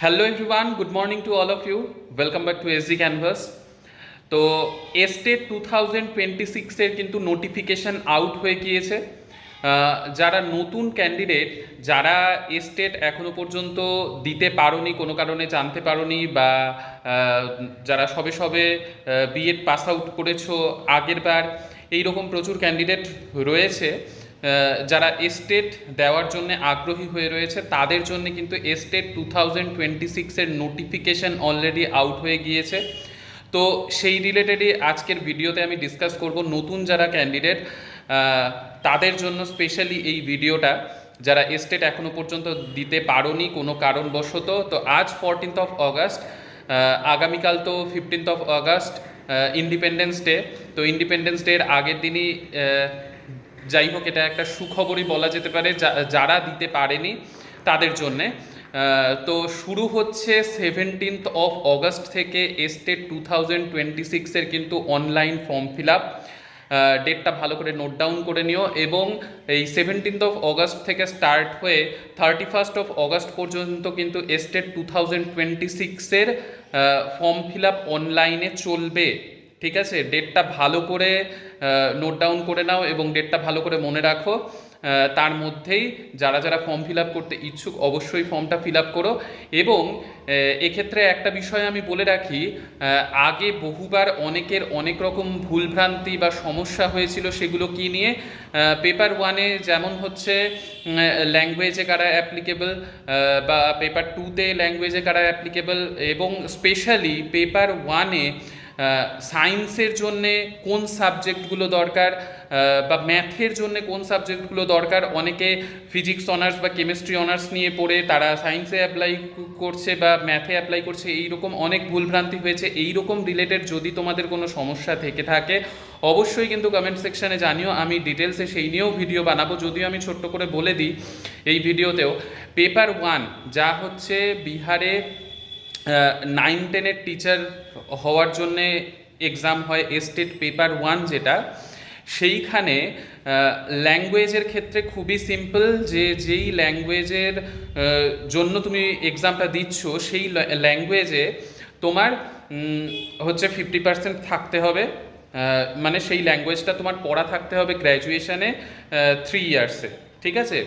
Hello everyone, good morning to all of you. Welcome back to SG Canvas. তো এস্টেট 2026-এর কিন্তু notification out হয়ে গিয়েছে। যারা নতুন ক্যান্ডিডেট, যারা এস্টেট এখনো পর্যন্ত দিতে পারোনি, কোনো কারণে জানতে পারোনি, বা যারা সবে সবে বিএড পাস আউট করেছো আগের বার, এইরকম প্রচুর ক্যান্ডিডেট রয়েছে যারা এস্টেট দেওয়ার জন্য আগ্রহী হয়ে রয়েছে। তাদের জন্য কিন্তু এস্টেট 2026-এর নোটিফিকেশান অলরেডি আউট হয়ে গিয়েছে। তো সেই রিলেটেডই আজকের ভিডিওতে আমি ডিসকাস করব। নতুন যারা ক্যান্ডিডেট তাদের জন্য স্পেশালি এই ভিডিওটা, যারা এস্টেট এখনো পর্যন্ত দিতে পারোনি কোনো কারণবশত। তো আজ 14th of August, আগামীকাল তো 15th of August independence day. তো ইন্ডিপেন্ডেন্স ডের আগের দিনই যাই হোক, এটা একটা সুখবরই বলা যেতে পারে যারা দিতে পারেনি তাদের জন্যে। তো শুরু হচ্ছে 17th of August থেকে এস্টেট 2026-এর কিন্তু অনলাইন ফর্ম ফিল আপ। ডেটটা ভালো করে নোট ডাউন করে নিও। এবং এই 17th of August থেকে স্টার্ট হয়ে 31st of August পর্যন্ত কিন্তু এস্টেট 2026-এর ফর্ম ফিল আপ অনলাইনে চলবে। ঠিক আছে, ডেটটা ভালো করে নোট ডাউন করে নাও এবং ডেটটা ভালো করে মনে রাখো। তার মধ্যেই যারা যারা ফর্ম ফিল আপ করতে ইচ্ছুক অবশ্যই ফর্মটা ফিল আপ করো। এবং এক্ষেত্রে একটা বিষয় আমি বলে রাখি, আগে বহুবার অনেকের অনেক রকম ভুলভ্রান্তি বা সমস্যা হয়েছিল। সেগুলো কি নিয়ে? পেপার ওয়ানে যেমন হচ্ছে ল্যাঙ্গুয়েজে কারা অ্যাপ্লিকেবল, বা পেপার টুতে ল্যাঙ্গুয়েজে কারা অ্যাপ্লিকেবল, এবং স্পেশালি পেপার ওয়ানে সায়েন্সের জন্যে কোন সাবজেক্টগুলো দরকার, বা ম্যাথের জন্য কোন সাবজেক্টগুলো দরকার। অনেকে ফিজিক্স অনার্স বা কেমিস্ট্রি অনার্স নিয়ে পড়ে তারা সায়েন্সে অ্যাপ্লাই করছে বা ম্যাথে অ্যাপ্লাই করছে। এইরকম অনেক ভুলভ্রান্তি হয়েছে। এইরকম রিলেটেড যদি তোমাদের কোনো সমস্যা থেকে থাকে অবশ্যই কিন্তু কমেন্ট সেকশানে জানিও। আমি ডিটেলসে সেই নিয়েও ভিডিও বানাবো। যদিও আমি ছোট্ট করে বলে দিই এই ভিডিওতেও, পেপার ওয়ান যা হচ্ছে বিহারে 9-10-এর টিচার হওয়ার জন্যে এক্সাম হয়, এস্টেট পেপার ওয়ান যেটা, সেইখানে ল্যাঙ্গুয়েজের ক্ষেত্রে খুবই সিম্পল। যেই ল্যাঙ্গুয়েজের জন্য তুমি এক্সামটা দিচ্ছ সেই ল্যাঙ্গুয়েজে তোমার হচ্ছে 50% থাকতে হবে। মানে সেই ল্যাঙ্গুয়েজটা তোমার পড়া থাকতে হবে গ্র্যাজুয়েশনে 3 ইয়ার্সে। ঠিক আছে,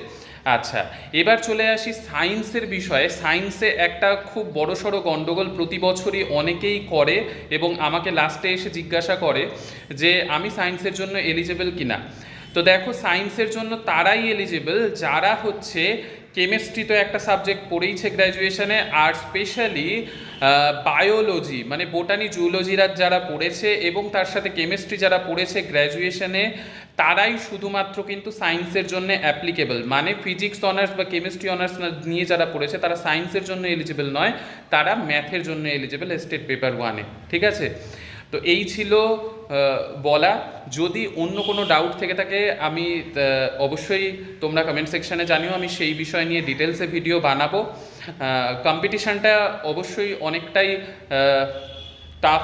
আচ্ছা এবার চলে আসি সায়েন্সের বিষয়ে। সায়েন্সে একটা খুব বড়সড় গণ্ডগোল প্রতি বছরই অনেকেই করে এবং আমাকে লাস্টে এসে জিজ্ঞাসা করে যে আমি সায়েন্সের জন্য এলিজেবল কিনা। তো দেখো, সায়েন্সের জন্য তারাই এলিজেবল যারা হচ্ছে কেমিস্ট্রি তো একটা সাবজেক্ট পড়েইছে গ্র্যাজুয়েশনে, আর স্পেশালি বায়োলজি মানে বোটানি জুলজিরা যারা পড়েছে এবং তার সাথে কেমিস্ট্রি যারা পড়েছে গ্র্যাজুয়েশনে, তারাই শুধুমাত্র কিন্তু সায়েন্সের জন্য অ্যাপ্লিকেবল। মানে ফিজিক্স অনার্স বা কেমিস্ট্রি অনার্স নিয়ে যারা পড়েছে তারা সায়েন্সের জন্য এলিজেবল নয়, তারা ম্যাথের জন্য এলিজেবল স্টেট পেপার ওয়ানে। ঠিক আছে, তো এই ছিল বলা। যদি অন্য কোনো ডাউট থেকে থাকে আমি অবশ্যই তোমরা কমেন্ট সেকশানে জানিও, আমি সেই বিষয় নিয়ে ডিটেলসে ভিডিও বানাবো। কম্পিটিশানটা অবশ্যই অনেকটাই টাফ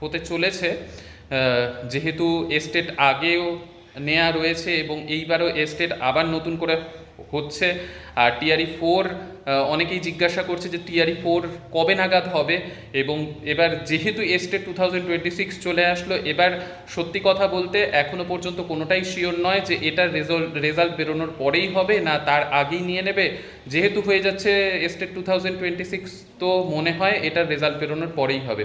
হতে চলেছে, যেহেতু এস্টেট আগেও নেওয়া রয়েছে এবং এইবারও এস্টেট আবার নতুন করে হচ্ছে। আর টিআরই 4 অনেকেই জিজ্ঞাসা করছে যে টিআরই 4 কবে নাগাদ হবে। এবং এবার যেহেতু এস্টেট 2026 চলে আসলো, এবার সত্যি কথা বলতে এখনও পর্যন্ত কোনোটাই শিওর নয় যে এটার রেজাল্ট বেরোনোর পরেই হবে না তার আগেই নিয়ে নেবে। যেহেতু হয়ে যাচ্ছে এস্টেট 2026, তো মনে হয় এটার রেজাল্ট বেরোনোর পরেই হবে।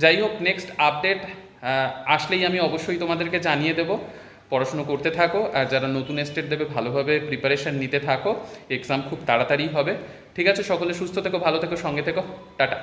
যাই হোক, নেক্সট আপডেট আসলেই আমি অবশ্যই তোমাদেরকে জানিয়ে দেবো। পড়াশুনো করতে থাকো, আর যারা নতুন এস্টেট দেবে ভালোভাবে প্রিপারেশান নিতে থাকো। এক্সাম খুব তাড়াতাড়ি হবে। ঠিক আছে, সকলে সুস্থ থেকো, ভালো থেকো, সঙ্গে থেকো, টাটা।